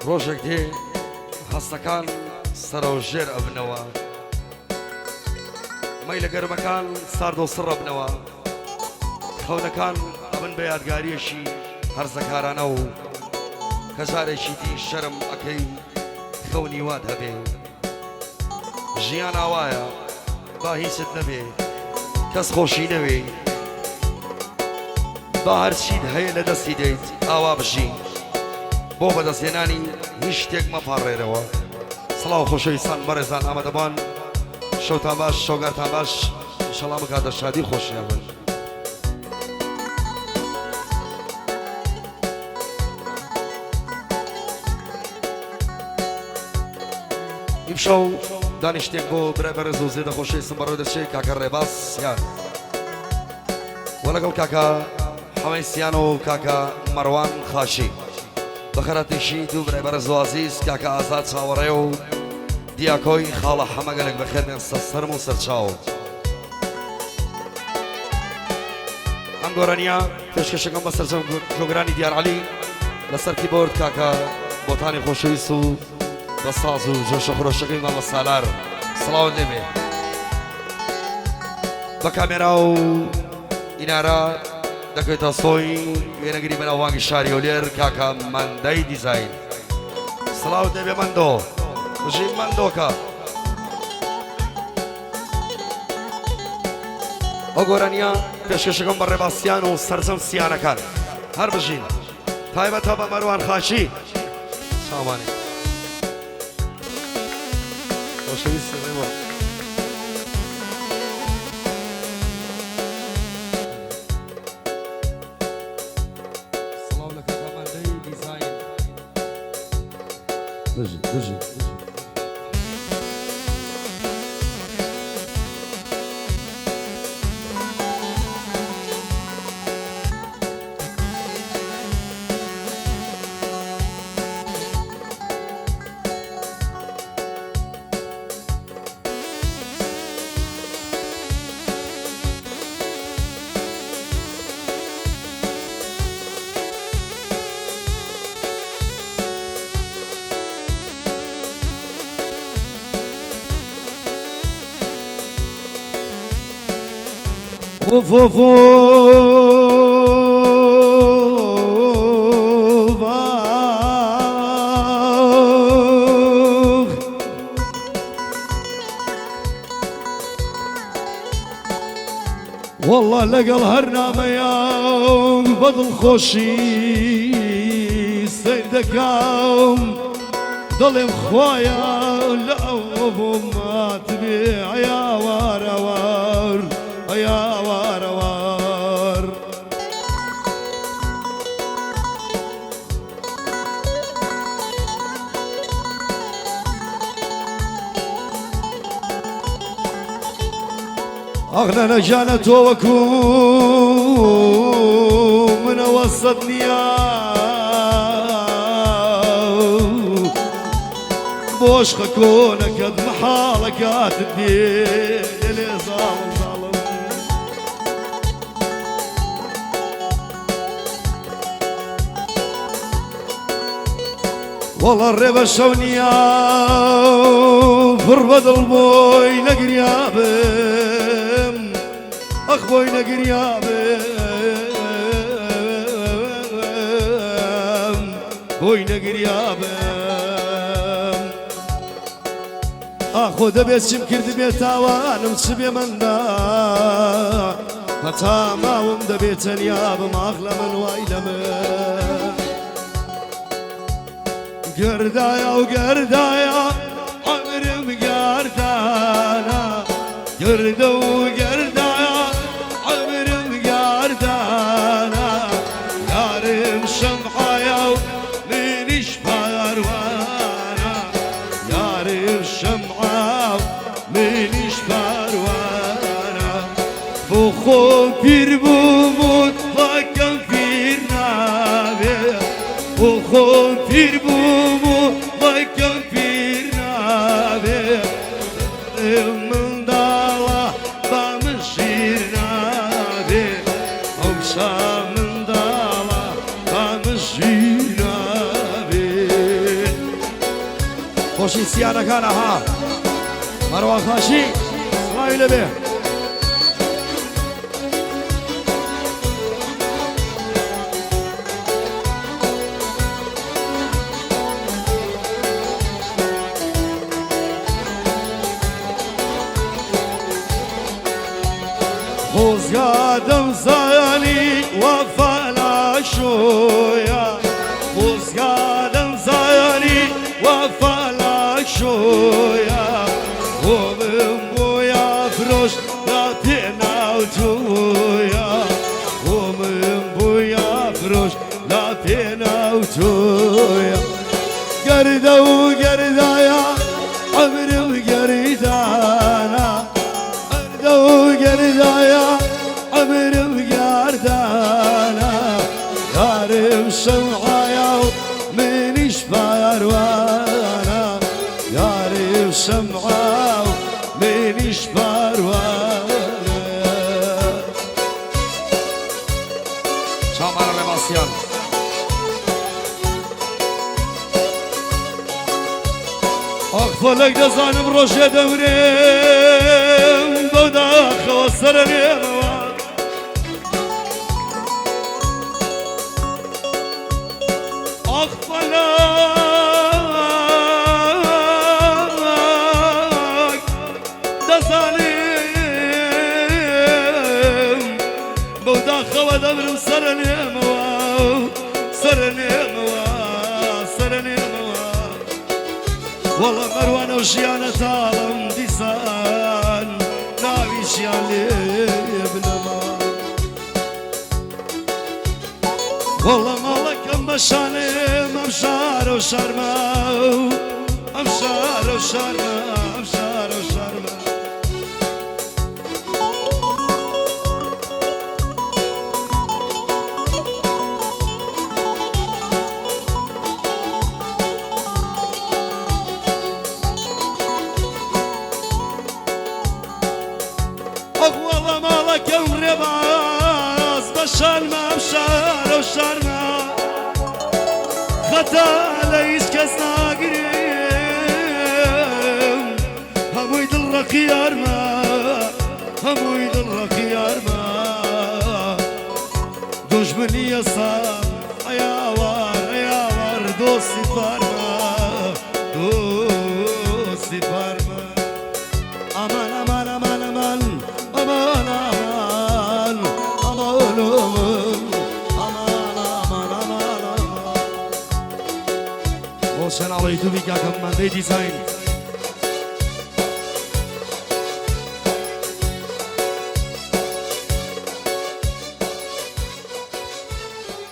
ڕۆژێک دێ هەستەکان سەرۆژێر ئەبنەوە مەی لە گەرمەکان سارد و سڕ ئەبنەوە خەونەکان ئەبن بە یادگاریەشی هەرزەکارانە و کەژارێکی دی شەرم ئەەکەی خەونی واد هەبێ ژیان ئاوایە با هیچت نەبێ کەس خۆشی نەوێ با هەرچیت هەیە لە دەستی دەیت ئاوا بژین بۆ بەدەستێنانی هیچ شتێک مەپاڕێرەوە سڵاو خۆشەویستان بەڕێزان ئامادەبان شەوتان باش شەوگاتان باش ئینشەڵا بکاتە شادی خۆشیان بن ئیمشەو دانیشتێک بۆ برای بەڕێز و زێدە خۆشەویستم بەڕێوە دەچێت کاکە ڕێباسیان وە لەگەڵ کاکە حەمەیسیان و کاکە مەڕوان خاشی بەخەرەتیشی دوو برای بەڕێز و عەزیز کاکە ئازاد چاوەڕێ و دیاکۆی خاڵە حەمەگەلێک بەخێر بێن سەرم و سەرچاو ئەم گۆرانیە پێشکەشەکەم بە سەرجەم جۆگرانی دیارعەلی لەسەر کیبۆرد کاکە بۆتانی خۆشەویست و بە ساز و جۆشە خۆشەکەی مامە سالار سڵاوت لێبێ بە کامێرا و ئینارە دەکەوێتە سۆی وێنەگری بەناوبانگی شاری هەولێر کاکە مەندەی دیزاین سڵاوت لێبێ مەندۆ بژین مەندۆکە ئەو گۆرانیە پێشکەشەکەم بە ڕێباسیان و سەرجەم سییانەکان هەر بژین تایبەتە بە مەروان خاشی چاوانێ خۆشەویستم ئێوە سڵاو لە کاکە مەندەی دیزاین بژین Of of of والله لقل هالناميان بدل خوشي سيدكم ضلم خوايا لأوهم ما تبيع يا وار يا وار أغنى نجانة وكون من وسطني بوش خكونك بحالك الدين اللي ظالم والله الربا الشونية فربد البوي نقريابم أخ بوي نقريابم بوي نقريابم أخذ بيت شمكرد بيت توانم تشبي من دا متى ما ومد بيت اليابم أغلى من وايلمن قردايا وقردايا عمرم قردانا قردو وقردايا عمرم قردانا يارم شمعايا ومنيش باروانا يارم شمعا ومنيش باروانا بخو بير بومون ضاكم في النابي بخو بير بومون ضاكم في النابي من دالا بمشير نابي من دالا بمشير نابي خاشي سيانة كان ها مروان خاشي اسماعيل به خوز قادم زاني وفلا شويا خوز قادم زاني وفلا شويا ومن بويا فروش لا تناوتويا ومن بويا فروش لا تناوتويا قرده وقرده يا عمري وقردانا قرده وقرده يا عمري وقردانا يارب شمعة من يشفى روانا يارب شمعة من يشفى روانا شامار رماسيان أغفلك دزانم روشة دوريم دوداخ وصرني مواد أغفلك دزانم دوداخ ودورم صرني مواد صرني مواد صرني مواد والله مروان وشيانة تعلم ديسان ناوي شيان لابنما والله مالك أمشاني أمشار وشرما أمشار وشرما أمشار وشرما والله مالك ورباز بشرما بشار وشرما خطا ليش كسنا قريم همو يدل خيار ما همو يدل خيار ما دشمني يصاب يا وار دوستي فارما دوستي فارما aman aman aman aman aman aman aman aman aman aman وسن على يوتيوب كاكم من دي ديزاين